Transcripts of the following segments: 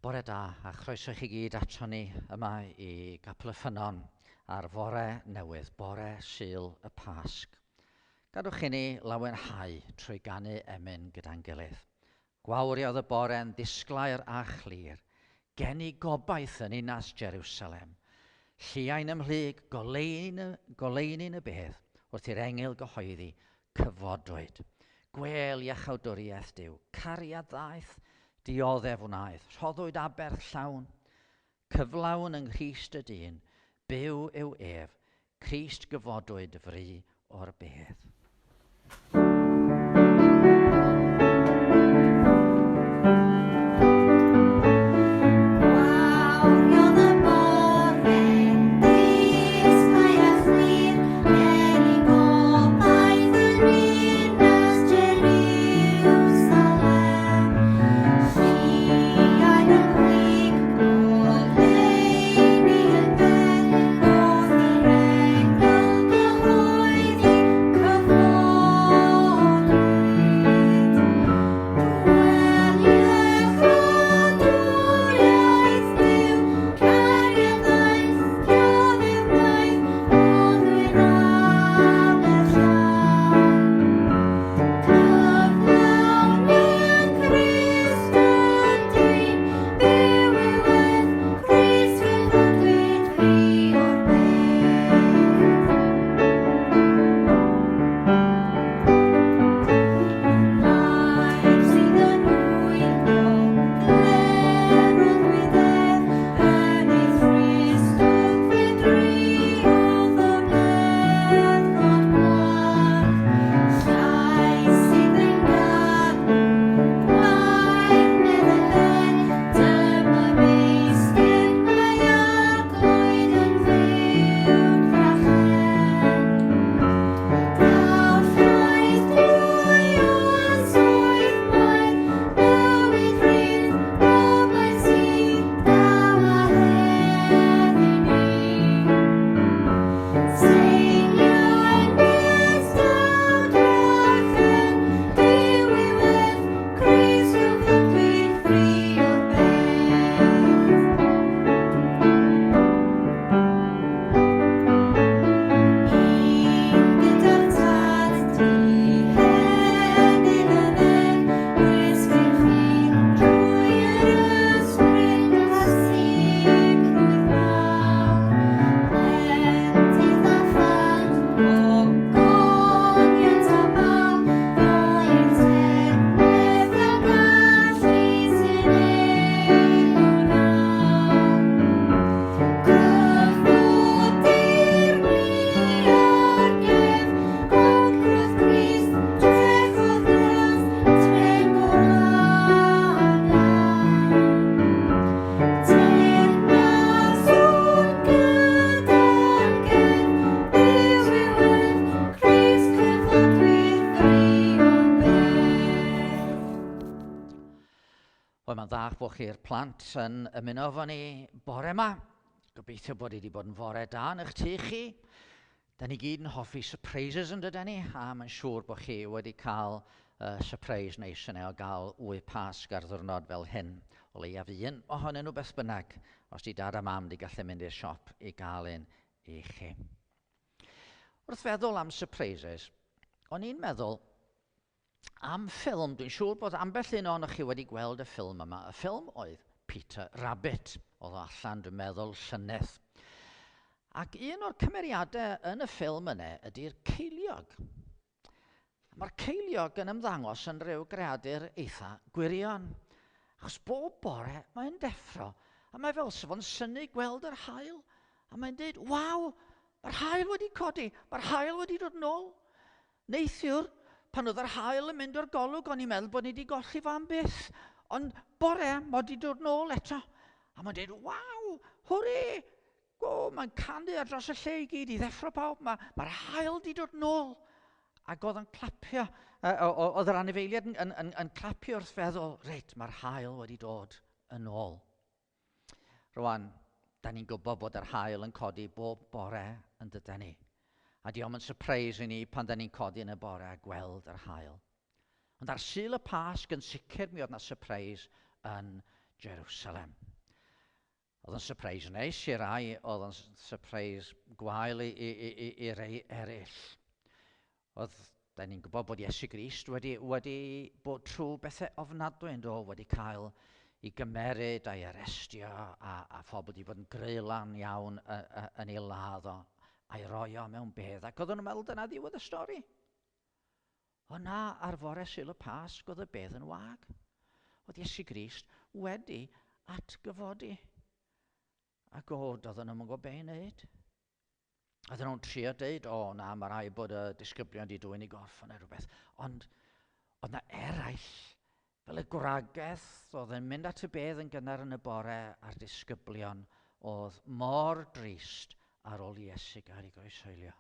Bore da, a chroeso chi gyd ato ni yma i Capel y Ffynnon ar fore newydd, bore Sul y Pasg. Gadwch i ni lawenhau trwy ganu emyn gyda'n gilydd. Gwawriodd y bore'n ddisglair a chlir, geni gobaith yn unas Jerusalem. Lluain ymhlyg goleuni'n y bedd, wrth i'r engil gyhoeddi cyfodwyd. Gwel iachawdwriaeth Duw, cariad ddaeth, dioddef wnaeth, rhoddwyd aberth llawn, cyflawn yng Nghrist y dyn, byw yw ef, Crist gyfodwyd fri o'r bedd. Mae'n dda bod chi'r plant yn ymuno efo ni bore yma. Gobeithio bod wedi bod yn fore da yn eich tŷ chi. Da ni gyd yn hoffi surprises yn dydyn ni, a mae'n siŵr bod chi wedi cael surprise neis yna o gael wy Pasg ar ddiwrnod fel hyn. O leiaf un ohonyn nhw beth bynnag, os di dad a mam di gallu mynd i'r siop i gael un i chi. Wrth feddwl am surprises, o'n i'n meddwl am ffilm, dwi'n siŵr bod ambell un o'ch chi wedi gweld y ffilm yma. Y ffilm oedd Peter Rabbit, oedd o allan, dwi'n meddwl, llynedd. Ac un o'r cymeriadau yn y ffilm yna ydy'r ceiliog. Mae'r ceiliog yn ymddangos yn rhyw greadur eitha gwirion. Achos bob bore mae'n deffro, a mae fel sef o'n synnu gweld yr haul. A mae'n dweud, waw, mae'r haul wedi codi, mae'r haul wedi dod nôl. Neithiwr, pan oedd yr haul yn mynd o'r golwg, o'n i'n meddwl bod ni wedi golli fan byth. Ond bore, mae wedi dod nôl eto. A mae'n dweud, waw, hwri! Mae'n canu ar dros y lle i gyd i ddeffro pawb. Mae'r haul wedi dod nôl. Ac oedd yn clapio, oedd yr anifeiliaid yn clapio wrth feddwl, reit, mae'r haul wedi dod yn ôl. Rwan, da ni'n gwybod bod yr haul yn codi bob bore yn dydyn ni. A di o'm yn surprise i ni pan da ni'n codi yn y bore a gweld yr haul. Ond ar Sul y Pasg yn sicr mi oedd na surprise yn Jerusalem. Oedd yn surprise neis i rai, oedd yn surprise gwael i rai eraill. Da ni'n gwybod bod Iesu Grist wedi bod trwy bethau ofnadwy yn dod, wedi cael ei gymeryd a'i arestio a phobl wedi bod yn greilan iawn yn ei ladd o a'i roi o mewn bedd. Ac oedden nhw'n meddwl dyna ddiwedd y stori. Ond na, ar fore Sul y Pasg oedd y bedd yn wag. Oedd Iesu Grist wedi atgyfodi. Ac oedden nhw'n gwybod be i wneud. Oedden nhw'n trio dweud, na, mae rai bod y disgyblion wedi dwy'n i gorffan neu rhywbeth. Ond oedd na eraill, fel y gwragedd, oedd yn mynd at y bedd yn gynnar yn y bore a'r disgyblion, oedd mor drist ar ôl Iesu gael ei groeshoelio.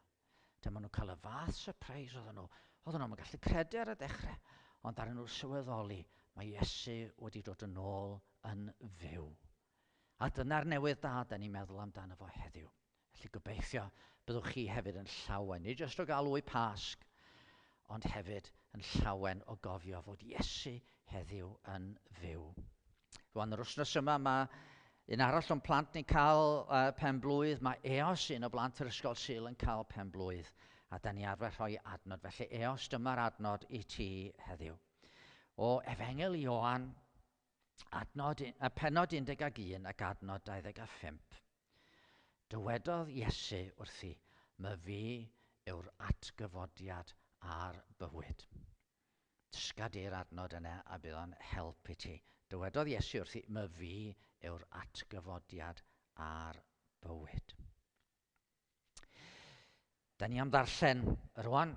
Dyma nhw'n cael y fath surprise oedden nhw. Oedden nhw'n gallu credu ar y dechrau, ond ar nhw'n sylweddoli, mae Iesu wedi dod yn ôl yn fyw. A dyna'r newydd da, da ni'n meddwl amdano fo heddiw. Felly gobeithio byddwch chi hefyd yn llawen, nid jyst o galw i Pasg, ond hefyd yn llawen o gofio fod Iesu heddiw yn fyw. Rwan yr wythnos yma mae un arall o'n plant ni'n cael pen-blwydd, mae Eos, un o blant yr ysgol Sul yn cael pen-blwydd, a da ni arfer rhoi adnod. Felly Eos, dyma'r adnod i ti heddiw. O Efengel Ioan, pennod 11 ac adnod 25. Dywedodd Iesu wrthi, my fi yw'r atgyfodiad a'r bywyd. Dysga di'r adnod yna a bydd o'n help i ti. Dywedodd Iesu wrthi, my fi yw'r atgyfodiad a'r bywyd. Da ni am ddarllen rwan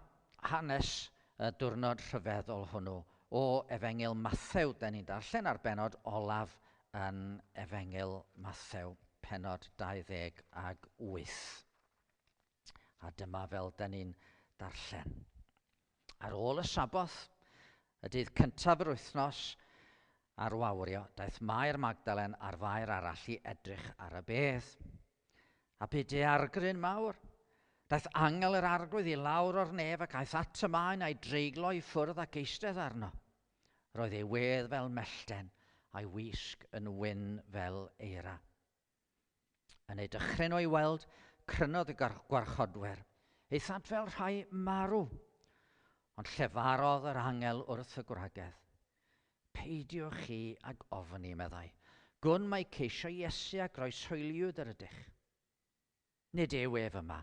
hanes y diwrnod rhyfeddol hwnnw o Efengil Mathew. Da ni'n darllen ar benod olaf yn Efengil Mathew. Pennod 28. A dyma fel da ni'n darllen. Ar ôl y saboth, y dydd cyntaf yr wythnos ar wawrio, daeth Mair Magdalen a'r fair arall i edrych ar y bedd. A byd ei argryn mawr. Daeth angel yr arglwydd i lawr o'r nef ac aeth at y maen a'i dreiglo i ffwrdd ac eistedd arno. Roedd ei wedd fel mellten a'i wisg yn wyn fel eira. Yn ei dychryn o'i weld, crynodd y gwarchodwyr, eithant fel rhai marw. Ond llefarodd yr angel wrth y gwragedd. Peidiwch chi ag ofni, meddai. Gwn mae ceisio Iesu a groeshoeliwyd yr ydych. Nid yw ef yma,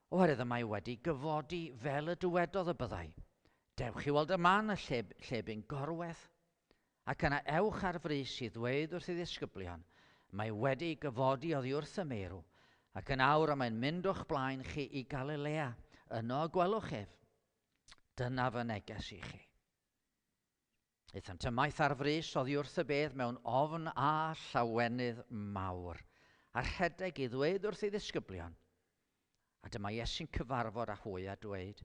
oherwydd y mae wedi gyfodi fel y dywedodd y byddai. Dewch i weld y man y lle bu'n gorwedd. Ac yna ewch ar frys i ddweud wrth i ddisgyblion, mae wedi gyfodi oddi wrth y meirw, ac yn awr y mae'n mynd o'ch blaen chi i Galilea, yno gwelwch ef. Dyna fy neges i chi. Eithant ymaith ar frys oddi wrth y bedd mewn ofn a llawenydd mawr, a rhedeg i ddweud wrth ei ddisgyblion. A dyma Iesu'n cyfarfod â hwy a dweud,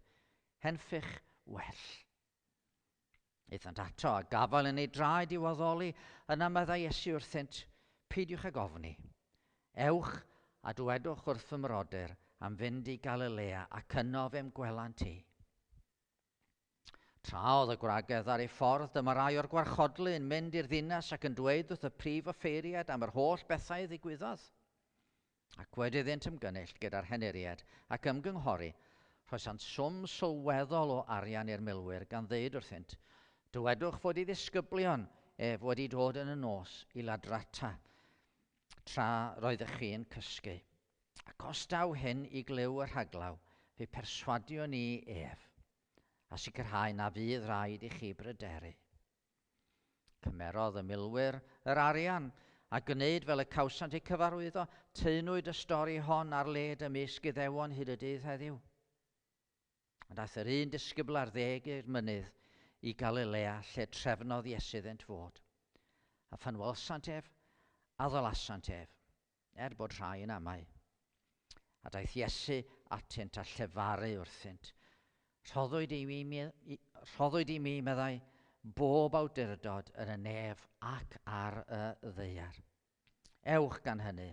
henffych well. Eithant ato a gafael yn ei draed i waddoli, yna meddai Iesu wrthynt, peidiwch ag ofni. Ewch a dwedwch wrth fy mrodyr am fynd i Galilea ac yno fe'n gwelan ti. Tra oedd y gwragedd ar ei ffordd, dyma rai o'r gwarchodlu yn mynd i'r ddinas ac yn dweud wrth y prif offeiriad am yr holl bethau ddigwyddodd. Ac wedi iddynt ymgynnull gyda'r henuriad ac ymgynghori, rhoesant swm sylweddol o arian i'r milwyr gan ddeud wrthynt, dywedwch fod ei ddisgyblion ef wedi dod yn y nos i ladrata, tra roeddech chi yn cysgu. Ac os daw hyn i glyw y rhaglaw, fe perswadio ni ef, a sicrhau na fydd rhaid i chi bryderu. Cymerodd y milwyr yr arian, a gwneud fel y cawsant eu cyfarwyddo, teunwyd y stori hon ar led ymysg Iddewon hyd y dydd heddiw. A daeth yr un disgybl ar 10 mynydd i Galilea, lle trefnodd Iesu iddynt fod. A phan welsant ef, a ddolasant ef, bod rhai yn amau. A daeth Iesu atynt a llefaru wrthynt. Rhoddwyd i mi, meddai, bob awdurdod yn y nef ac ar y ddaear. Ewch gan hynny,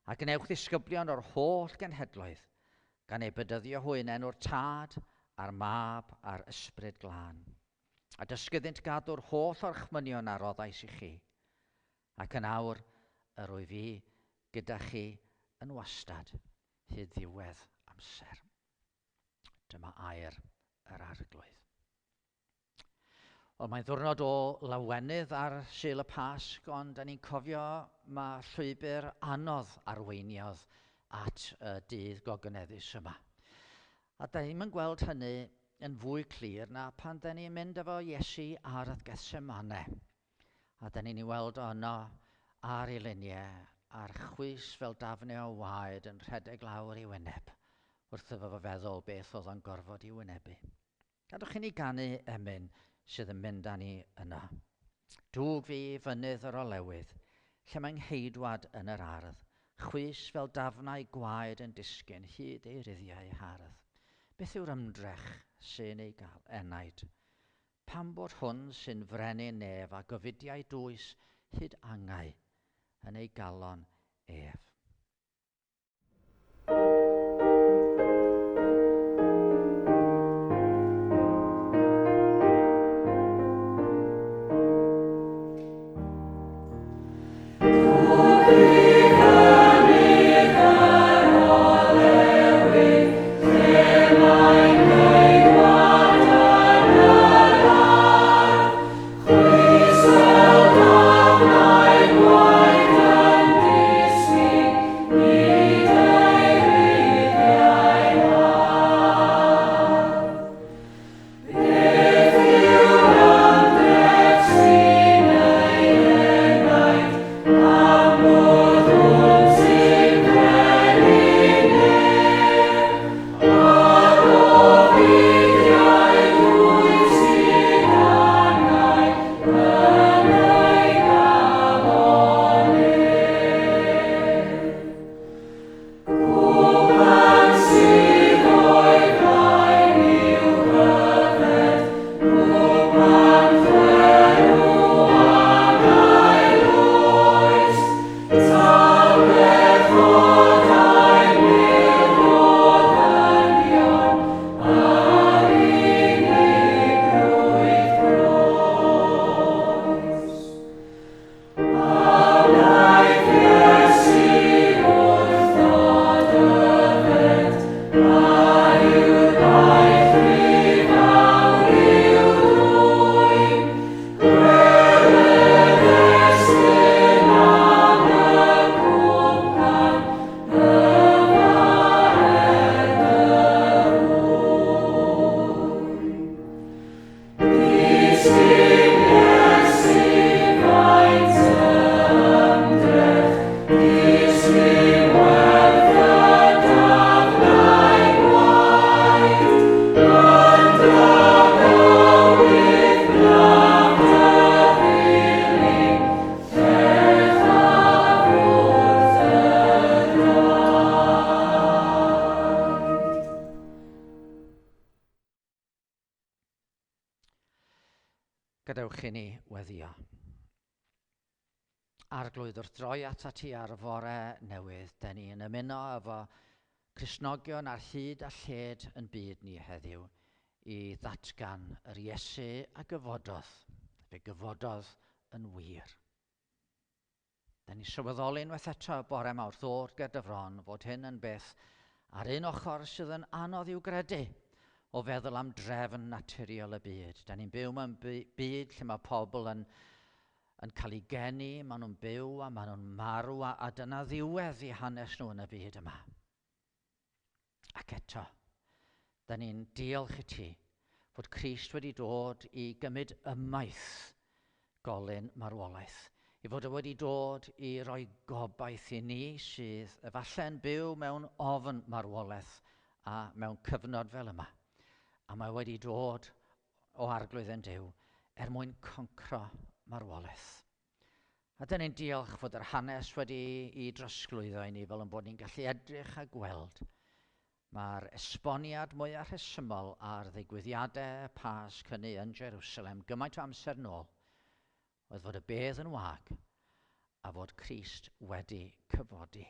ac yn ewch ddisgyblion o'r holl genhedloedd, gan ei bedyddio hwynen o'r tad, a'r mab, a'r ysbryd glân. A dysgyddynt gadw'r holl orchmynion a roddais i chi. Ac yn awr yr rwy fi gyda chi yn wastad hyd ddiwedd amser. Dyma air yr arglwydd. Wel, mae'n ddiwrnod o lawenydd ar Sul y Pasg, ond da ni'n cofio mae llwybr anodd arweiniodd at y dydd gogyneddus yma. A da ni'n gweld hynny yn fwy clir na pan da ni'n mynd efo Iesu ar y Gethsemane. A da ni'n ei weld yno ar ei luniau, a'r chwys fel dafnau o waed yn rhedeg lawr i wyneb, wrth iddo fo feddwl beth oedd o'n gorfod i wynebu. Gadwch chi ni ganu emyn sydd yn mynd â ni yna. Dwg fi fynydd yr olewydd, lle mae'n heidwad yn yr ardd, chwys fel dafnau gwaed yn disgyn hyd ei ryddiau hardd. Beth yw'r ymdrech sy'n ei enaid? Pam bod hwn sy'n frenin nef a gofidiau dwys hyd angau yn ei galon ef. Gadewch chi ni weddio. Arglwydd wrth droi ata ti ar y fore newydd, da ni yn ymuno efo Cristnogion ar hyd a lled yn byd ni heddiw i ddatgan yr Iesu a gyfododd, fe gyfododd yn wir. Da ni sylweddoli unwaith eto bore mawr ddod gyda fron fod hyn yn beth ar un ochr sydd yn anodd i'w gredu o feddwl am drefn naturiol y byd. Da ni'n byw mewn byd lle mae pobl yn cael ei geni, maen nhw'n byw a maen nhw'n marw a dyna ddiwedd i hanes nhw yn y byd yma. Ac eto, da ni'n diolch i ti fod Crist wedi dod i gymryd ymaith golyn marwolaeth, i fod wedi dod i roi gobaith i ni sydd efallai'n byw mewn ofn marwolaeth a mewn cyfnod fel yma. A mae wedi dod o arglwydd yn Duw mwyn concro marwolaeth. A dyn ni'n diolch fod yr hanes wedi i drosglwyddo i ni fel yn bod ni'n gallu edrych a gweld mae'r esboniad mwyaf rhesymol ar ddigwyddiadau Pasg hynny yn Jerusalem gymaint o amser nôl oedd fod y bedd yn wag a fod Crist wedi cyfodi.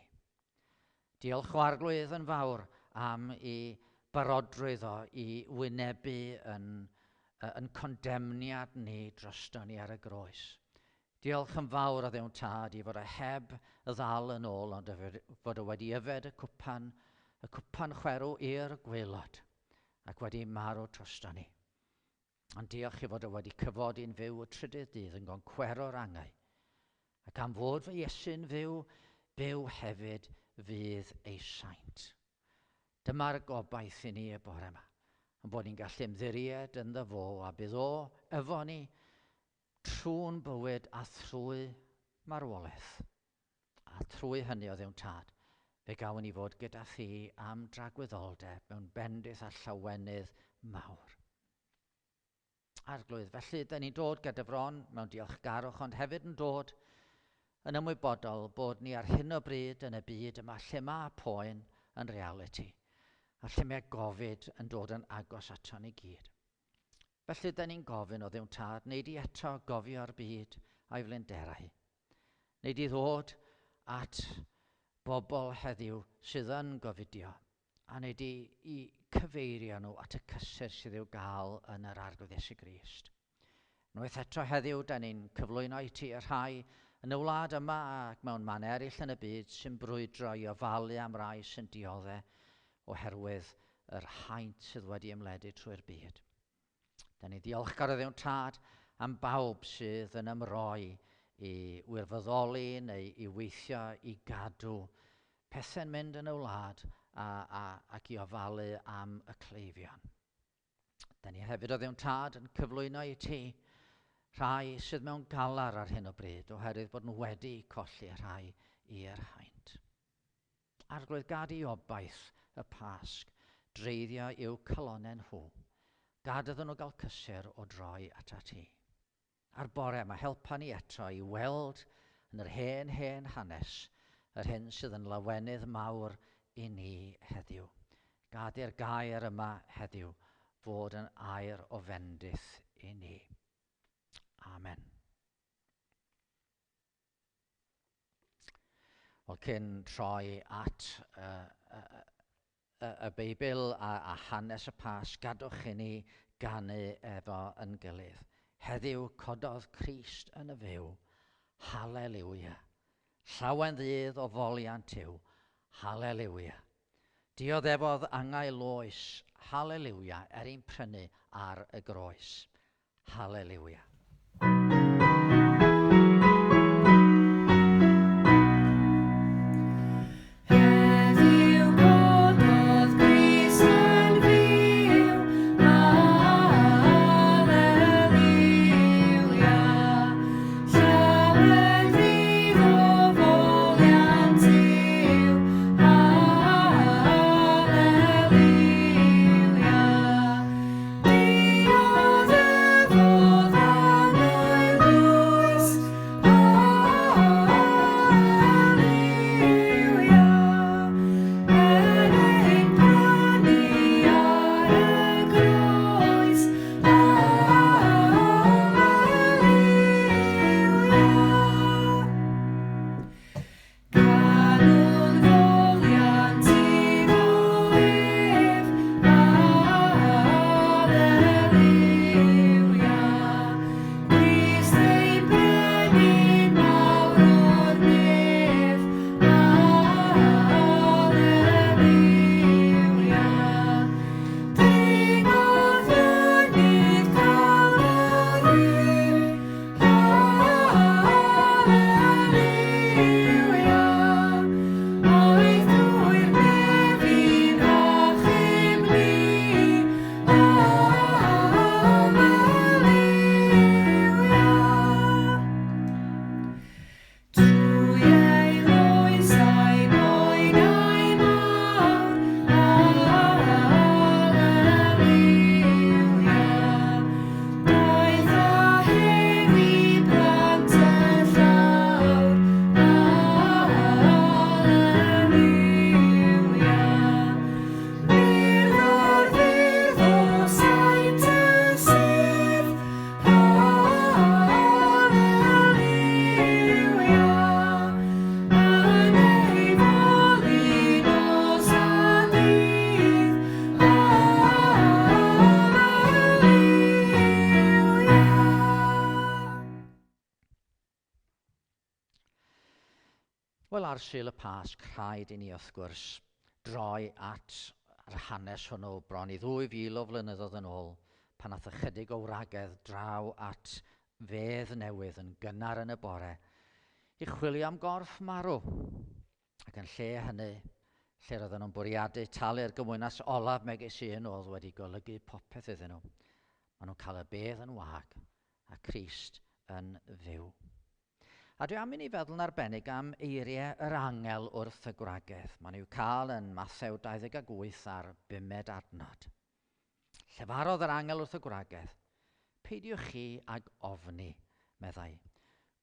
Diolch o arglwydd yn fawr am ei barodrwydd o i wynebu yn condemniad ni drosto ni ar y groes. Diolch yn fawr o Dduw Tad I fod y heb y ddal yn ôl, ond fod o wedi yfed y cwpan chwerw i'r gwaelod, ac wedi marw trosto ni. Ond diolch I fod o wedi cyfodi'n fyw y trydydd dydd yn gonquero'r angau, ac am fod fy Iesu'n byw hefyd fydd ei saint. Dyma'r gobaith I ni y bore yma, yn bod ni'n gallu ymddiried yn ddo a bydd o efo ni trwy'n bywyd a thrwy marwolaeth. A trwy hynny o Dduw Tad, fe gawn ni fod gyda thi am dragwyddoldeb mewn bendith a llawenydd mawr. Arglwydd, felly, da ni'n dod gyda bron mewn diolchgarwch, ond hefyd yn dod yn ymwybodol bod ni ar hyn o bryd yn y byd yma lle mae poen yn reality, a lle mae gofid yn dod yn agos ato ni gyd. Felly, da ni'n gofyn o Dduw Tad, wneud I eto gofio'r byd a'i flinderau. Wneud I ddod at bobl heddiw sydd yn gofidio, a wneud I cyfeirio nhw at y cysur sydd i'w gael yn yr arglwydd Iesu Grist. Unwaith eto heddiw, da ni'n cyflwyno I ti y rhai yn y wlad yma ac mewn man eraill yn y byd sy'n brwydro I ofalu am rai sy'n dioddau oherwydd yr haint sydd wedi ymledu trwy'r byd. Da ni ddiolchgar o Dduw Tad am bawb sydd yn ymroi I wirfoddoli neu I weithio I gadw pethau'n mynd yn y wlad ac I ofalu am y cleifion. Da ni hefyd o Dduw Tad yn cyflwyno I ti rhai sydd mewn galar ar hyn o bryd oherwydd bod nhw wedi colli rhai i'r haint. Arglwydd gad I obaith y Pasg dreiddio i'w calonnau nhw. Gad iddyn nhw gael cysur o droi ata ti. A'r bore yma helpa ni eto I weld yn yr hen hanes yr hyn sydd yn lawenydd mawr I ni heddiw. Gad i'r gair yma heddiw fod yn air o fendith I ni. Amen. Wel, cyn troi at y Beibl a hanes y Pasg, gadwch I ni ganu efo yn gilydd. Heddiw cododd Crist yn y fyw. Halleluia. Llawen ddydd o foliant yw. Halleluia. Dioddefodd angau loes. Halleluia. Ein prynu ar y groes. Halleluia. Wel, ar Sul y Pasg, rhaid i ni wrth gwrs droi at yr hanes hwnnw bron i 2000 o flynyddoedd yn ôl, pan nath ychydig o wragedd draw at fedd newydd yn gynnar yn y bore, i chwilio am gorff marw. Ac yn lle hynny, lle roedden nhw'n bwriadu talu'r gymwynas olaf megis un oedd wedi golygu popeth iddyn nhw. Maen nhw'n cael y bedd yn wag a Crist yn fyw. A dwi am i ni feddwl yn arbennig am eiriau yr angel wrth y gwragedd. Maen nhw'n cael yn Mathew 28 ar 5 adnod. Llefarodd yr angel wrth y gwragedd. Peidiwch chi ag ofni, meddai.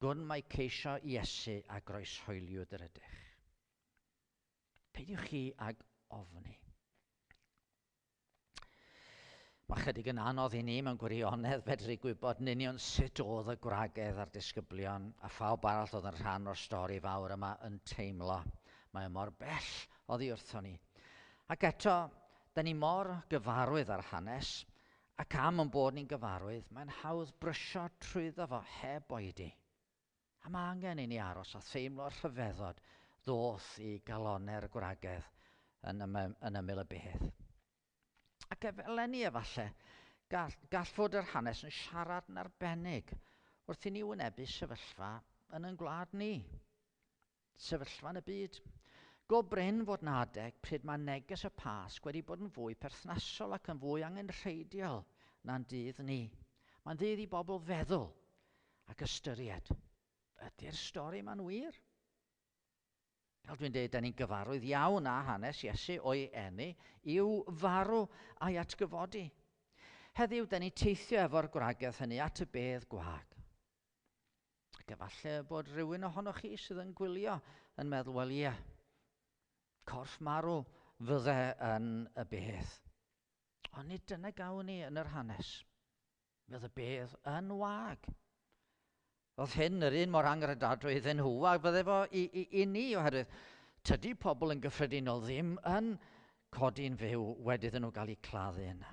Gwn mae ceisio Iesu a groeshoeliwyd yr ydych. Peidiwch chi ag ofni. Mae chydig yn anodd i ni mewn gwirionedd fedru gwybod yn union sut oedd y gwragedd a'r disgyblion a phawb arall oedd yn rhan o'r stori fawr yma yn teimlo. Mae mor bell oddi wrthon ni. Ac eto, da ni mor gyfarwydd ar hanes, ac am yn bod ni'n gyfarwydd, mae'n hawdd brysio trwyddo fo heb oedi. A mae angen i ni aros a theimlo'r rhyfeddod ddoth i galonau'r gwragedd yn ymyl y bedd. Ac eleni efallai, gall fod yr hanes yn siarad yn arbennig wrth i ni wynebu sefyllfa yn ein gwlad ni. Sefyllfa yn y byd. Go bryn fod yn adeg pryd mae neges y Pasg wedi bod yn fwy perthnasol ac yn fwy angenrheidiol na'n dydd ni. Mae'n ddydd i bobl feddwl ac ystyried. Ydy'r stori ma'n wir? Fel dwi'n dweud, da ni'n gyfarwydd iawn â hanes Iesu o'i eni i'w farw a'i atgyfodi. Heddiw, da ni'n teithio efo'r gwragedd hynny at y bedd gwag. Ac efallai bod rhywun ohonoch chi sydd yn gwylio yn meddwl, wel ie, corff marw fydde yn y bedd. Ond nid dyna gawn ni yn yr hanes. Fydd y bedd yn wag. Oedd hyn yr un mor angredadwy iddyn nhw, a fydde fo i ni oherwydd tydi pobl yn gyffredinol ddim yn codi'n fyw wedi iddyn nhw gael eu claddu yna.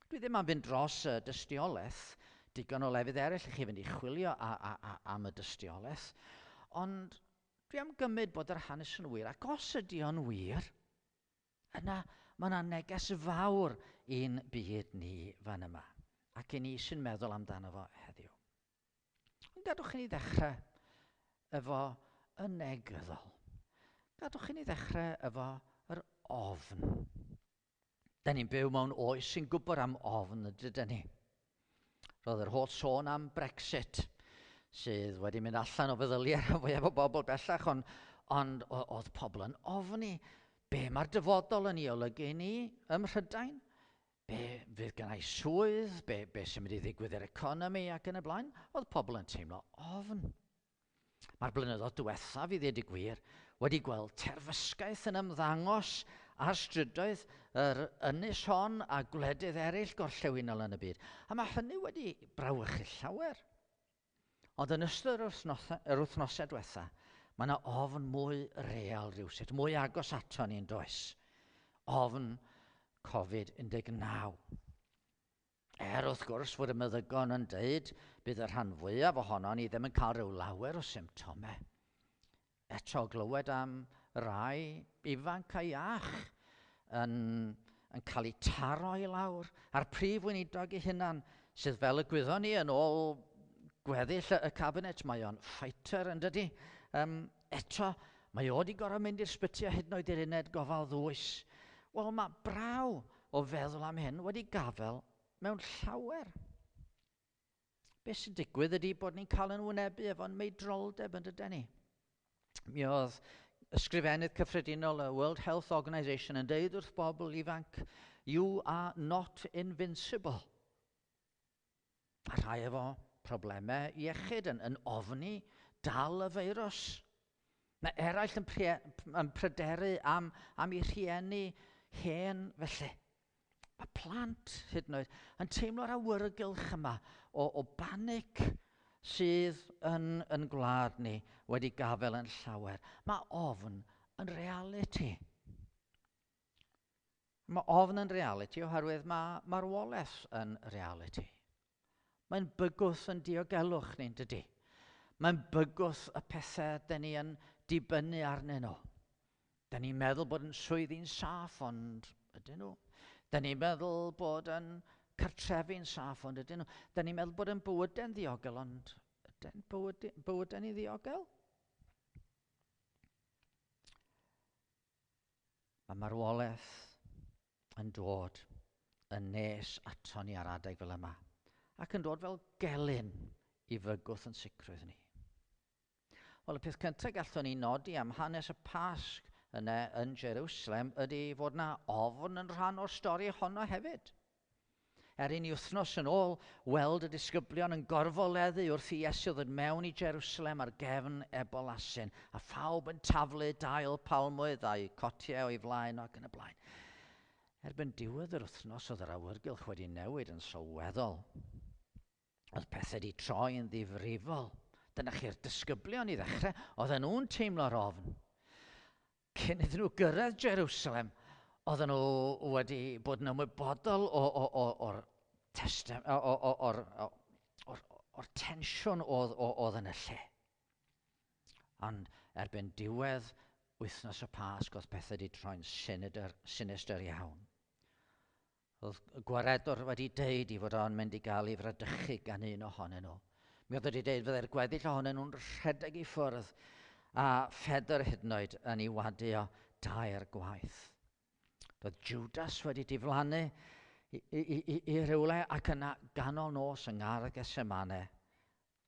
Dwi ddim am fynd dros y dystiolaeth, digon o lefydd eraill i chi fynd i chwilio am y dystiolaeth, ond dwi am gymryd bod yr hanes yn wir, ac os ydy o'n wir, yna mae yna neges fawr i'n byd ni fan yma, ac i ni sy'n meddwl amdano fo heddiw. Gadwch i ni ddechrau efo y negyddol. Gadwch i ni ddechrau efo yr ofn. Da ni'n byw mewn oes sy'n gwybod am ofn ydyn ni. Roedd yr holl sôn am Brexit, sydd wedi mynd allan o feddyliau rhan fwyaf o bobl bellach, ond oedd pobl yn ofni. Be mae'r dyfodol yn ei olygu ni ym Mhrydain? Be fydd gennau swydd, be sy'n mynd i ddigwydd i'r economi ac yn y blaen, oedd pobl yn teimlo ofn. Mae'r blynyddoedd diwethaf, i ddweud y gwir, wedi gweld terfysgaeth yn ymddangos ar strydoedd yr ynys hon a gwledydd eraill gorllewinol yn y byd. A mae hynny wedi brawychu llawer. Ond yn ystod yr wythnosau diwethaf, mae yna ofn mwy real rywsut, mwy agos ato ni'n does. Ofn Covid-19. Wrth gwrs fod y meddygon yn dweud bydd y rhan fwyaf ohono ni ddim yn cael rhyw lawer o symptomau. Eto glywed am rai ifanc a iach yn cael eu taro i lawr a'r prif weinidog ei hunan sydd fel y gwyddon ni yn ôl gweddill y cabinet, mae o'n fighter yn dydi. Eto, mae o wedi gorfod mynd i'r sbyty hyd yn oed i'r uned gofal ddwys. Wel, mae braw o feddwl am hyn wedi gafel mewn llawer. Be sy'n digwydd ydy bod ni'n cael yn wynebu efo'n meidroldeb yn dydyn ni. Mi oedd ysgrifennydd cyffredinol y World Health Organisation yn deud wrth bobl ifanc, you are not invincible. A rhai efo problemau iechyd yn ofni dal y feirws. Mae eraill yn pryderu am ei rhieni hen felly. Mae plant hyd yn oed yn teimlo'r awyrgylch yma o banic sydd yn gwlad ni wedi gafel yn llawer. Mae ofn yn reality. Mae ofn yn reality oherwydd mae marwolaeth yn reality. Mae'n bygwth yn diogelwch ni'n dydy. Mae'n bygwth y pethau dyn ni yn dibynnu arnyn nhw. Da ni'n meddwl bod yn swyddi'n saff, ond ydyn nhw. Da ni'n meddwl bod yn cartrefi'n saff, ond ydyn nhw. Da ni'n meddwl bod yn bywydau'n ddiogel, ond ydyn bywydau ni ddiogel? Mae marwolaeth yn dod yn nes ato ni ar adeg fel yma, ac yn dod fel gelyn i fygwth yn sicrwydd ni. Wel, y peth cyntaf gallwn ni nodi am hanes y Pasg yn Jerusalem ydy fod yna ofn yn rhan o'r stori honno hefyd. Un wythnos yn ôl, weld y disgyblion yn gorfoleddu wrth i Iesu ddod mewn i Jerusalem ar gefn Ebolasyn, a phawb yn taflu dail palmwydd a'i cotiau o'i flaen ac yn y blaen. Erbyn diwedd yr wythnos oedd yr awyrgylch wedi newid yn sylweddol. Oedd pethau wedi troi yn ddifrifol. Dyna chi'r disgyblion i ddechrau, oedden nhw'n teimlo'r ofn. Cyn iddyn nhw gyrraedd Jerusalem, oedden nhw wedi bod yn ymwybodol o'r tensiwn oedd yn y lle. Ond erbyn diwedd wythnos y Pasg, oedd pethau wedi troi'n sinister iawn. Oedd y gwaredwr wedi deud i fod o'n mynd i gael ei fradychu gan un ohonyn nhw. Mi oedd wedi deud fydde'r gweddill ohonyn nhw'n rhedeg i ffwrdd, a Ffedr hyd yn oed yn ei wadio dair gwaith. Doedd Judas wedi diflannu i rywle, ac yna ganol nos yng ngardd Getsemane,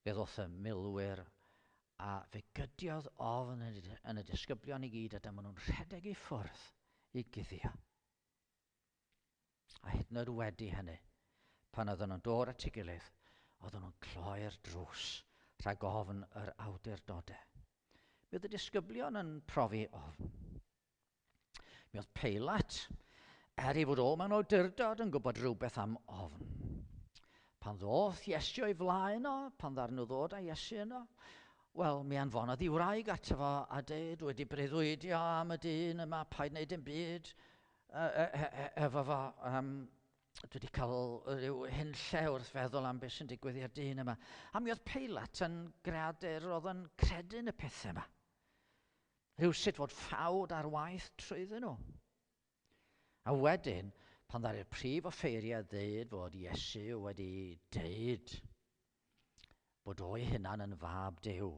fe ddoth y milwyr, a fe gydiodd ofn yn y disgyblion i gyd, a dyma nhw'n rhedeg i ffwrdd i guddio. A hyd yn oed wedi hynny, pan oedden nhw'n dod at ei gilydd, oedden nhw'n cloi'r drws rhag ofn yr awdurdodau. Mi oedd y disgyblion yn profi ofn. Mi oedd Peilat, i fod o mewn awdurdod, yn gwybod rhywbeth am ofn. Pan ddoth Iesu o'i flaen o, pan ddarn nhw ddod â Iesu yno, wel, mi anfonodd ei wraig ato fo a deud, wedi breuddwydio am y dyn yma, paid wneud dim byd efo fo. Dwi wedi cael rhyw hunlle wrth feddwl am beth sy'n digwydd i'r dyn yma. A mi oedd Peilat yn gradur oedd yn credu'n y pethau yma. Rhywsut fod ffawd ar waith trwyddyn nhw. A wedyn, pan ddaru'r prif offeiriad ddeud fod Iesu wedi deud bod o'i hunan yn fab Duw,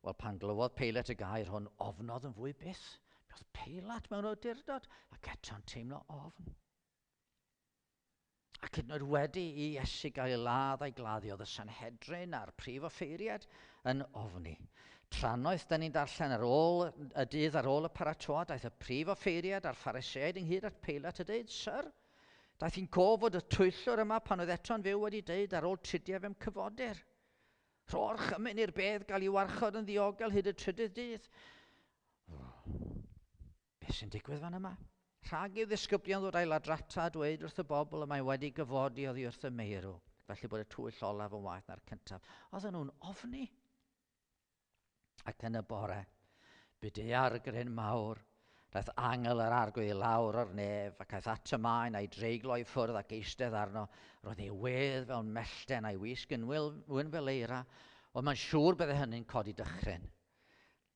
wel, pan glywodd Peilat y gair hwn, ofnodd yn fwy byth. Mi oedd Peilat mewn awdurdod, ac eto'n teimlo ofn. Ac hyd yn oed wedi i Iesu gael ei ladd a'i gladdu, oedd y Sanhedrin a'r prif offeiriad yn ofni. Tranoeth, da ni'n darllen y dydd ar ôl y paratoad, daeth y prif offeiriad a'r Phariseaid ynghyd at Peilat a dweud, Syr, daeth hi'n cofod y twyllwr yma pan oedd eto'n fyw wedi deud ar ôl tridiau fe'n cyfodir. Rho'r chymyn i'r bedd gael ei warchod yn ddiogel hyd y trydydd dydd. Beth sy'n digwydd fan yma? Rhag i'w ddisgyblion ddod a'i ladrata a dweud wrth y bobl y mae wedi gyfodi oddi wrth y meirw, felly bod y twyll olaf yn waeth na'r cyntaf. Oedden nhw'n ofni. Ac yn y bore, byd argryn mawr, daeth angel yr arglwydd i lawr o'r nef, ac aeth at y maen a'i dreiglo i ffwrdd ac eistedd arno, roedd ei wedd fel mellten a'i wisg yn wyn fel eira, ond mae'n siŵr bydde hynny'n codi dychryn.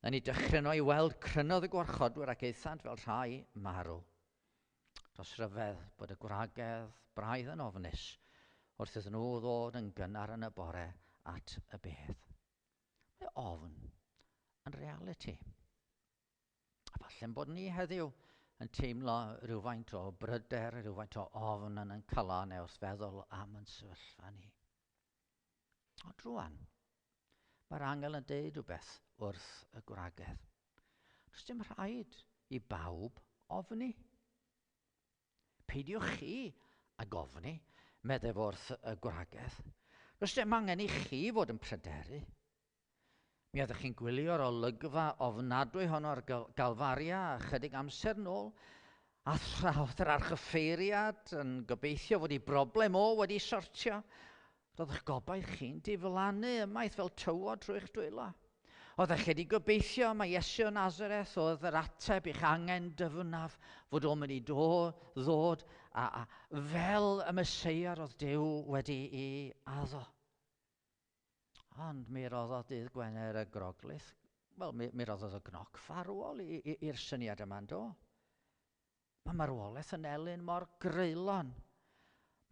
Yn ei dychryn o i weld crynodd y gwarchodwyr ac eithant fel rhai marw. Dros ryfedd bod y gwragedd braidd yn ofnus wrth iddyn nhw ddod yn gynnar yn y bore at y bedd. Mae ofn yn reality. A falle'n bod ni heddiw yn teimlo rhywfaint o bryder, rhywfaint o ofn yn calanau wrth feddwl am yn sefyllfa ni. Ond rwan, mae'r angel yn deud rhywbeth wrth y gwragedd. Does dim rhaid i bawb ofni. Peidiwch chi a gofni, meddef wrth y gwragedd. Does dim angen i chi fod yn pryderu. Mi oeddech chi'n gwylio'r olygfa ofnadwy honno ar Galfaria a chydig amser nôl, a thrawdd yr archyffeiriad yn gobeithio fod ei broblem o wedi sortio. Roedd eich gobaith chi'n diflannu ymaith fel tywod trwy'ch dwylo. Oeddech chi wedi gobeithio mae Iesu o Nazareth oedd yr ateb i'ch angen dyfnaf fod o'n mynd i ddod a fel y Meseia roedd Duw wedi ei addo. Ond mi roddodd dydd Gwener y groglith Wel, mi roddodd y gnoc farwol i'r syniad yma'n do. Mae marwolaeth yn elyn mor greulon.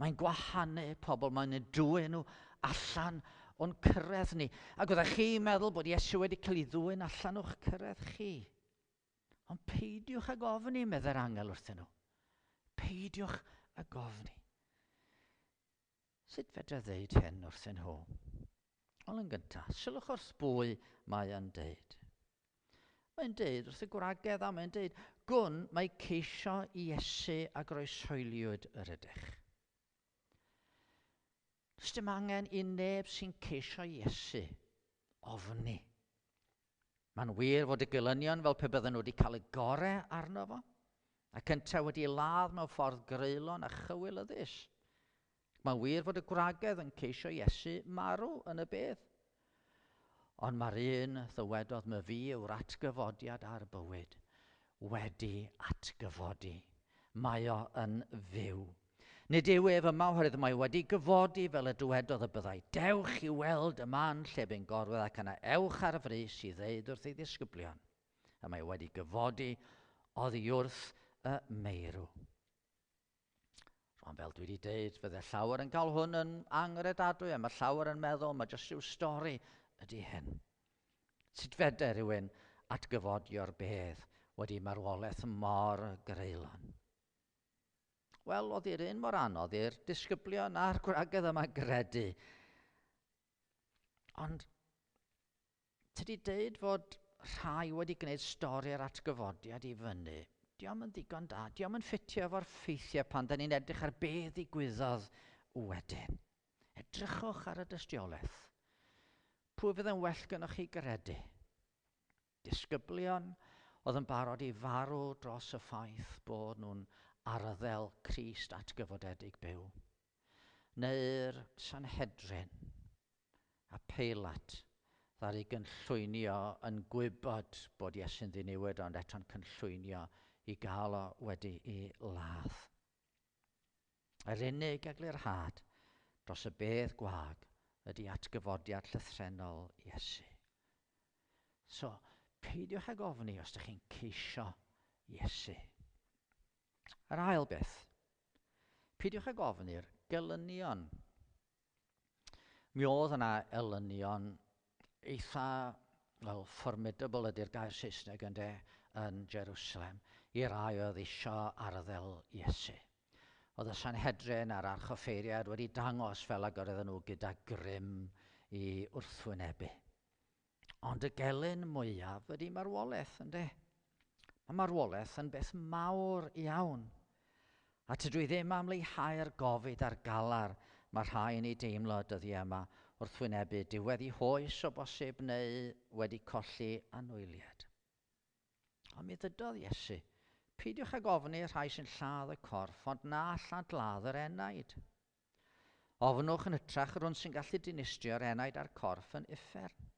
Mae'n gwahanu pobl, mae'n dwyn nhw allan o'n cyrraedd ni. Ac oeddech chi'n meddwl bod Iesu wedi cael ei ddwyn allan o'ch cyrraedd chi. Ond peidiwch ag ofni, medde'r angel wrthyn nhw. Peidiwch ag ofni. Sut fedra ddeud hyn wrthyn nhw? Wel, yn gyntaf, sylwch wrth bwy mae yn deud. Mae'n deud wrth y gwragedd a mae'n deud, gwn mae ceisio Iesu a groeshoeliwyd yr ydych. Does dim angen i neb sy'n ceisio Iesu ofni. Mae'n wir fod y gelynion fel pe bydden nhw wedi cael y gorau arno fo, ac yntau wedi ladd mewn ffordd greulon a chywilyddus. Mae'n wir fod y gwragedd yn ceisio Iesu marw yn y bedd. Ond mae'r un ddywedodd my fi yw'r atgyfodiad a'r bywyd wedi atgyfodi. Mae o yn fyw. Nid yw ef yma oherwydd mae wedi gyfodi fel y dywedodd y byddai. Dewch i weld y man lle bu'n gorwedd ac yna ewch ar y frys i ddeud wrth ei ddisgyblion. A mae wedi gyfodi oddi wrth y meirw. Ond fel dwi wedi deud, fydde llawer yn cael hwn yn angredadwy a mae llawer yn meddwl mae jyst yw stori ydy hyn. Sut fedre rhywun atgyfodio'r bedd wedi marwolaeth mor greulon? Wel, oedd i'r un mor anodd i'r disgyblion a'r gwragedd yma gredu. Ond tydi deud fod rhai wedi gwneud stori'r atgyfodiad i fyny, diom yn ddigon da, diom yn ffitio efo'r ffeithiau pan da ni'n edrych ar beth ddigwyddodd wedyn. Edrychwch ar y dystiolaeth. Pwy fydd yn well gynnwch chi gredu? Disgyblion oedd yn barod i farw dros y ffaith bod nhw'n arddel Crist atgyfodedig byw. Neu'r Sanhedrin a Peilat ddari gynllwynio yn gwybod bod Iesu'n ddiniwyd ond eto'n cynllwynio i gael o wedi i ladd. Yr unig eglurhad dros y bedd gwag ydy atgyfodiad llythrennol Iesu. So, peidiwch ag ofni os ydych chi'n ceisio Iesu. Yr ail beth, peidiwch ag ofni'r gelynion. Mi oedd yna elynion eitha, formidable ydy'r gair Saesneg yn Jerusalem, i rai oedd isio arddel Iesu. Oedd y Sanhedrin a'r archoffeiriad wedi dangos fel ag oedd nhw gyda grym i wrthwynebu. Ond y gelyn mwyaf ydy marwolaeth, ynde? Mae marwolaeth yn beth mawr iawn. A tydw i ddim am leihau'r gofid a'r galar mae rhai yn ei deimlo dyddi yma wrthwynebu diwedd i hoes o bosib neu wedi colli anwyliad. Ond mi ddydodd Iesu, peidiwch ag ofni rhai sy'n lladd y corff, ond na lladladd yr enaid. Ofnwch yn hytrach rhywun sy'n gallu dinistio'r enaid a'r corff yn uffern.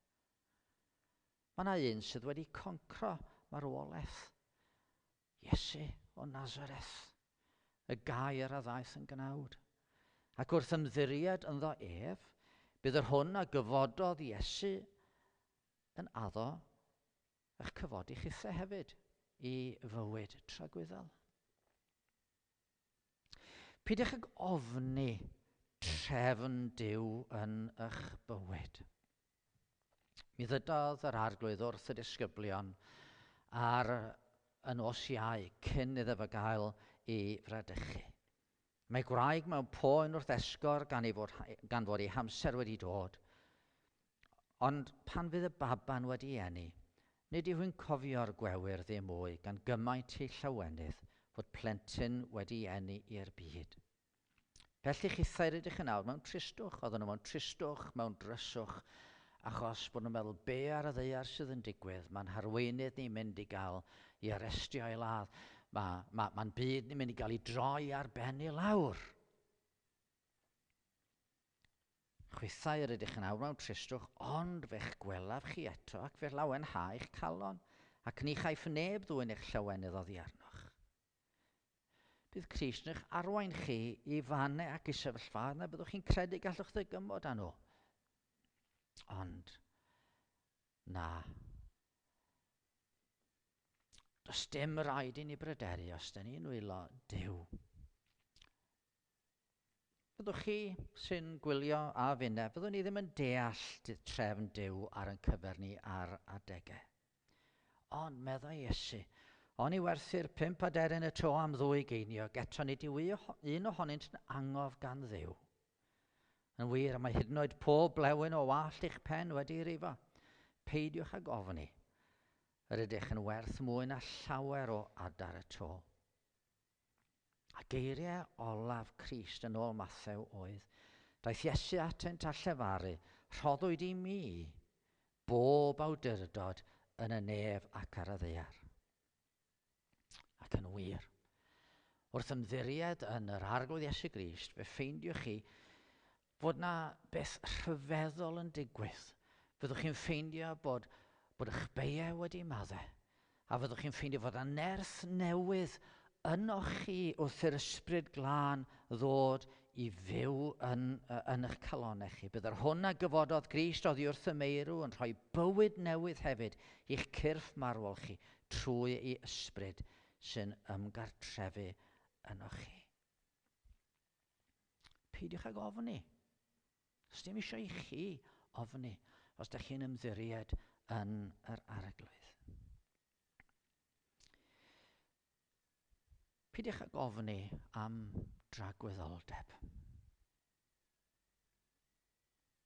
Mae yna un sydd wedi concro marwolaeth. Iesu o Nazareth, y gair a ddaeth yn gnawd. Ac wrth ymddiried ynddo ef, bydd yr hwn a gyfododd Iesu yn addo eich cyfodi chithau hefyd i fywyd tragwyddol. Peidiwch ag ofni trefn Duw yn eich bywyd. Mi ddydodd yr arglwydd wrth y disgyblion ar y nos Iau cyn iddo fe gael ei fradychu. Mae gwraig mewn poen wrth esgor gan fod ei hamser wedi dod. Ond pan fydd y baban wedi eni, nid yw hi'n cofio'r gwewyr ddim mwy gan gymaint ei llawenydd fod plentyn wedi eni i'r byd. Felly chithau rydych yn awr mewn tristwch, oedden nhw mewn tristwch, mewn dryswch, achos bod nhw'n meddwl be ar y ddeiar sydd yn digwydd, mae'n harweinydd ni'n mynd i gael i arestio i ladd. Mae'n byd ni'n mynd i gael i droi ar ben i lawr. Chwithau yr ydych yn awr mewn tristwch, ond fe'ch gwelaf chi eto ac fe lawenhau'ch calon, ac ni chaiff neb ddwyn eich llawenydd oddi arnoch. Bydd Crist yn eich arwain chi i fannau ac i sefyllfaoedd na byddwch chi'n credu gallwch ddygymod â nhw. Ond na, Does dim rhaid i ni bryderu os da ni'n wylo Duw. Byddwch chi sy'n gwylio a finne, byddwn ni ddim yn deall trefn Duw ar ein cyfer ni ar adegau. Ond meddai Iesu, o'n i werthu'r 5 aderyn y tro am 2 geiniog, eto nid yw un ohonynt yn angof gan Dduw. Yn wir, mae hyd yn oed pob blewyn o wallt eich pen wedi rifo. Peidiwch ag ofni. Yr ydych yn werth mwy na llawer o adar y to. A geiriau olaf Crist yn ôl Mathew oedd, daeth Iesu atynt a llefaru, rhoddwyd i mi bob awdurdod yn y nef ac ar y ddaear. Ac yn wir, wrth ymddiried yn yr arglwydd Iesu Grist, fe ffeindiwch chi fod na beth rhyfeddol yn digwydd. Fyddwch chi'n ffeindio bod eich beiau wedi maddau, a fyddwch chi'n ffeindio fod yna nerth newydd ynoch chi wrth yr ysbryd glân ddod i fyw yn eich calonnau chi. Byddai'r hwn a gyfododd Grist oddi wrth y meirw yn rhoi bywyd newydd hefyd i'ch cyrff marwol chi trwy ei ysbryd sy'n ymgartrefu ynoch chi. Peidiwch ag ofni. Os dim eisiau i chi ofni, os da chi'n ymddiried yn yr arglwydd. Peidiwch ag ofni am dragwyddoldeb.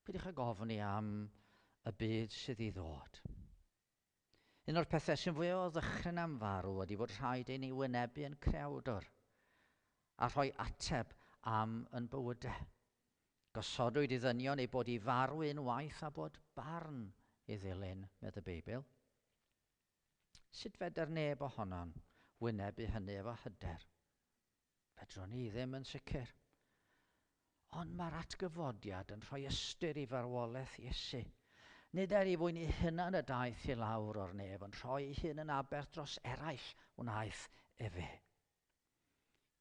Peidiwch ag ofni am y byd sydd i ddod. Un o'r pethau sy'n fwy o ddychryn am farw wedi fod rhaid i ni wynebu yn crewdwr a rhoi ateb am yn bywydau. Gosodwyd i ddynion ei bod i farw unwaith a bod barn i ddilyn, med y Beibl. Sut fedar neb ohonon wynebu hynny efo hyder? Fedrwn ni ddim yn sicr. Ond mae'r atgyfodiad yn rhoi ystyr i farwolaeth Iesu. Nid er i fwy ni hunan y daeth i lawr o'r nef, ond rhoi ei hun yn aberth dros eraill wnaeth efe.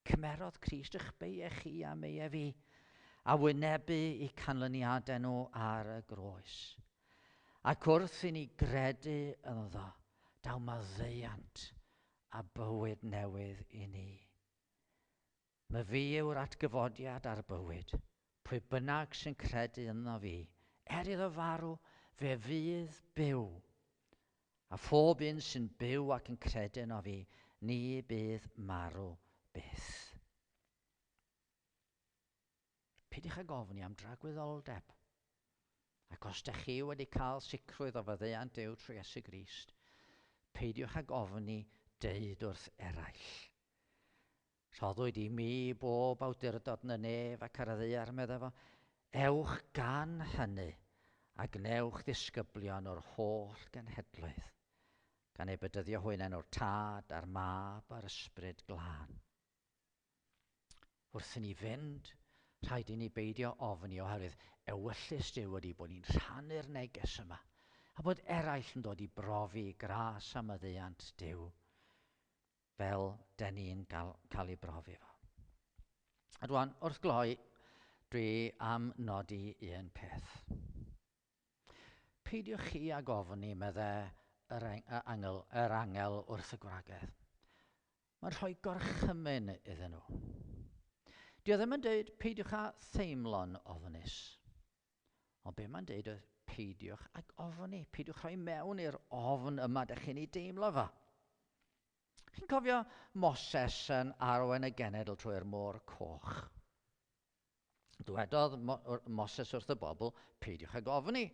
Cymerodd Crist eich beiau chi a meiau fi, a wynebu eu canlyniadau nhw ar y groes. Ac wrth i ni gredu ynddo, daw maddeuant a bywyd newydd i ni. Mae fi yw'r atgyfodiad ar bywyd, pwy bynnag sy'n credu ynddo fi. Iddo farw, fe fydd byw. A phob un sy'n byw ac yn credu ynddo fi, ni bydd marw byth. Peidiwch ag ofni am dragwyddoldeb. Ac os da chi wedi cael sicrwydd o faddeuant Duw trwy Iesu Grist, peidiwch ag ofni deud wrth eraill. Rhoddwyd i mi bob awdurdod yn y nef ac ar y ddaear, meddai fo, ewch gan hynny a gnewch ddisgyblion o'r holl genhedloedd, gan ei bedyddio hwynen o'r tad a'r mab a'r ysbryd glân. Wrth i ni fynd, rhaid i ni beidio ofni oherwydd ewyllus Duw wedi bod ni'n rhannu'r neges yma, a bod eraill yn dod i brofi gras a maddeuant Duw, fel den ni'n cael ei brofi fo. A rwan, wrth gloi, dwi am nodi un peth. Peidiwch chi ag ofni, meddai yr angel wrth y gwragedd. Mae'n rhoi gorchymyn iddyn nhw. Dio ddim yn dweud peidiwch â theimlo'n ofnus. Ond be mae'n dweud yw peidiwch ag ofni. Peidiwch rhoi mewn i'r ofn yma da chi'n ei deimlo fo. Chi'n cofio Moses yn arwain y genedl trwy'r môr coch. Dywedodd Moses wrth y bobl, peidiwch ag ofni.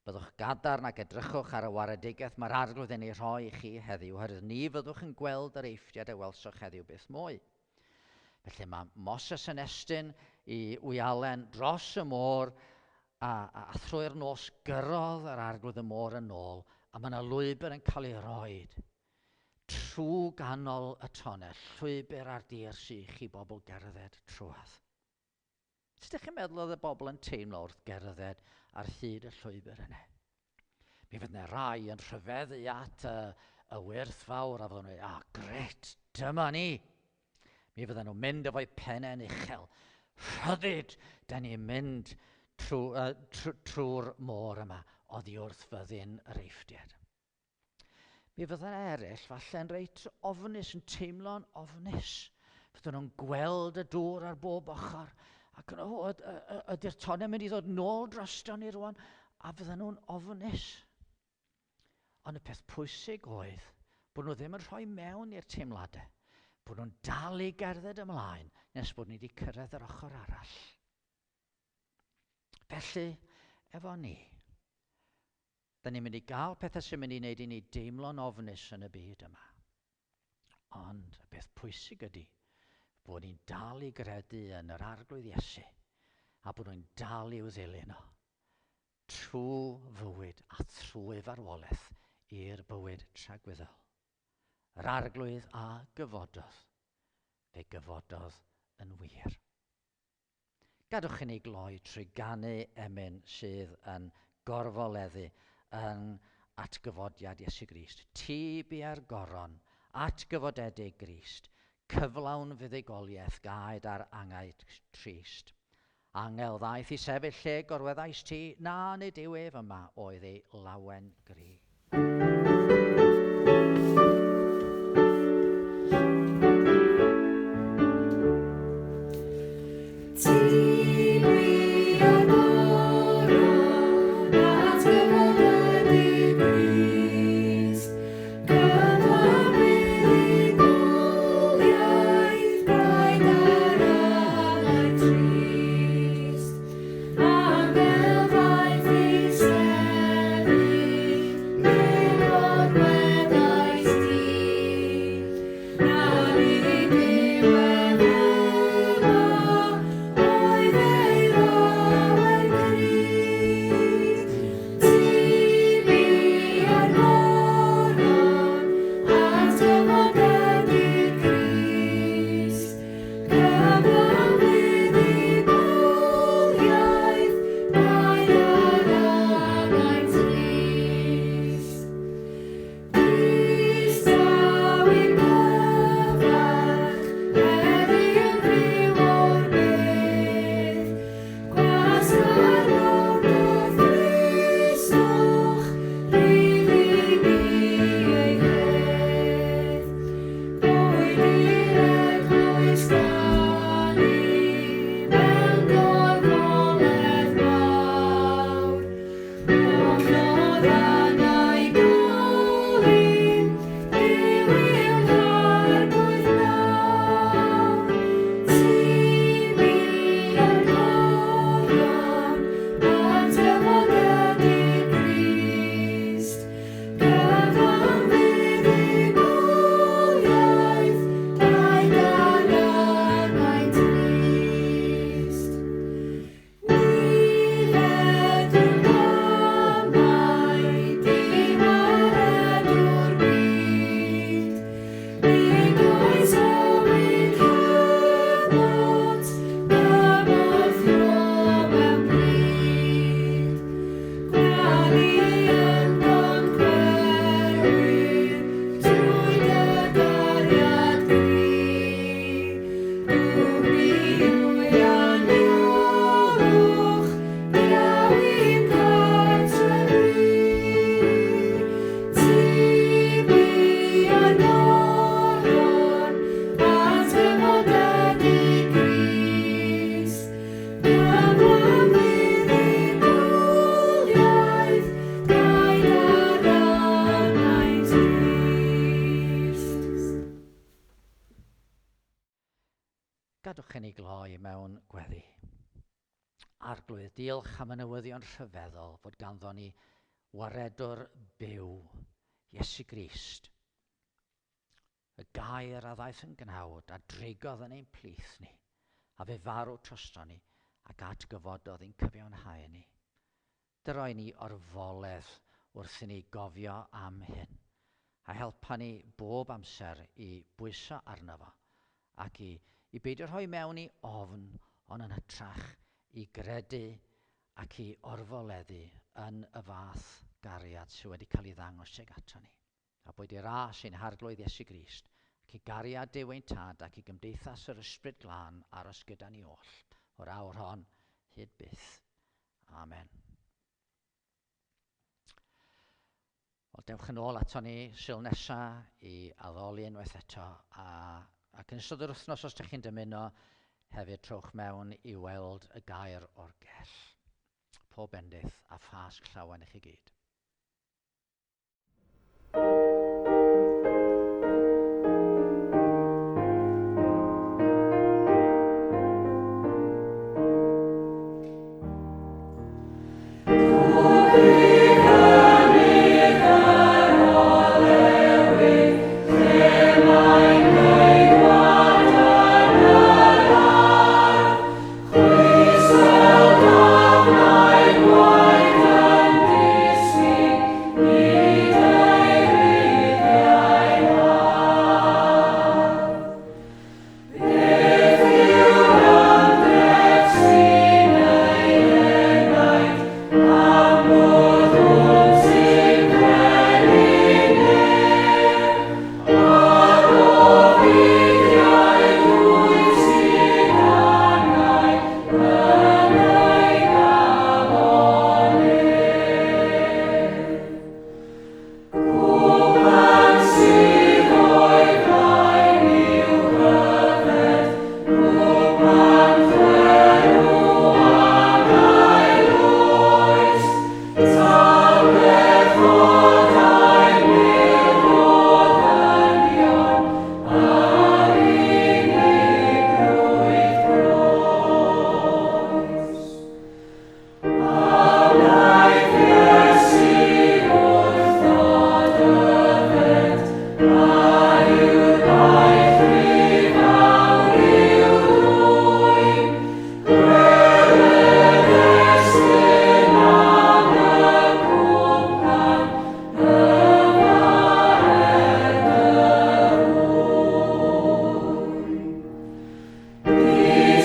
Byddwch gadarn ac edrychwch ar y waredigaeth mae'r arglwydd yn ei rhoi i chi heddiw, oherwydd ni fyddwch yn gweld yr eithriad a welsoch heddiw byth mwy. Felly mae Moses yn estyn i wyalen dros y môr a thrwy'r nos gyrrodd yr arglwydd y môr yn ôl, a mae yna lwybr yn cael ei roed trwy ganol y tonell, llwybr ar dir sych i bobl gerdded trwad. Sut ydych chi'n meddwl oedd y bobl yn teimlo wrth gerdded ar hyd y llwybr yna? Mi fydd yna rai yn rhyfeddu at y wyrth fawr a fydden nhw, gret, dyma ni. Mi fydden nhw'n mynd efo'u pennau'n uchel. Rhyddid, da ni'n mynd trwy'r môr yma, oddi wrth fyddin yr eithriad. Mi fydda'n eraill falle'n reit ofnus, yn teimlo'n ofnus. Fydden nhw'n gweld y dŵr ar bob ochr, ac ydy'r tonau mynd i ddod nôl drosto ni rwan, a fydden nhw'n ofnus. Ond y peth pwysig oedd bod nhw ddim yn rhoi mewn i'r teimladau, bod nhw'n dal i gerdded ymlaen nes bod ni wedi cyrraedd yr ochr arall. Felly, efo ni, da ni'n mynd i gael pethau sy'n mynd i wneud i ni deimlo'n ofnus yn y byd yma. Ond y peth pwysig ydy bod ni'n dal i gredu yn yr arglwydd Iesu a bod nhw'n dal i'w ddilyn o trwy fywyd a trwy farwolaeth i'r bywyd tragweddol. Yr arglwydd a gyfododd, fe gyfododd yn wir. Gadwch i ni gloi trwy ganu emyn sydd yn gorfoleddu yn atgyfodiad Iesu Grist. Ti bu ar goron, atgyfodedig Grist, cyflawn fuddugoliaeth gaed ar angaid trist. Angel ddaeth i sefyll lle gorweddais ti, na nid yw ef yma oedd ei lawen gri. Gadwch i ni gloi mewn gweddi. Arglwydd, diolch am y newyddion rhyfeddol fod ganddo ni waredwr byw, Iesu Grist. Y gair a ddaeth yn gnawd a drigodd yn ein plith ni, a fe farw trosto ni ac atgyfododd ein cyfiawnhau ni. Dyroi ni orfoledd wrth i ni gofio am hyn, a helpa ni bob amser i bwyso arno fo, ac i beidio rhoi mewn i ofn, ond yn hytrach i gredu ac i orfoleddu yn y fath gariad sydd wedi cael ei ddangos tuag ato ni. A bod i'r ras ein harglwydd Iesu Grist, ac i gariad Duw ein Tad ac i gymdeithas yr ysbryd glân aros gyda ni oll, o'r awr hon hyd byth. Amen. Wel, dewch yn ôl ato ni sil nesa i addoli unwaith eto. Ac yn ystod yr wythnos, os ydych chi'n dymuno, hefyd trowch mewn i weld y gair o'r gell. Pob bendydd a Phasg llawen i chi gyd.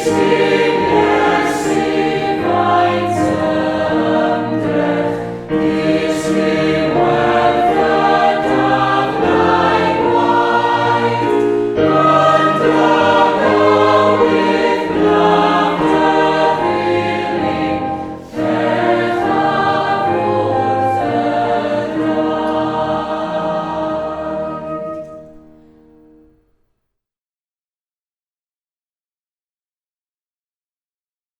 This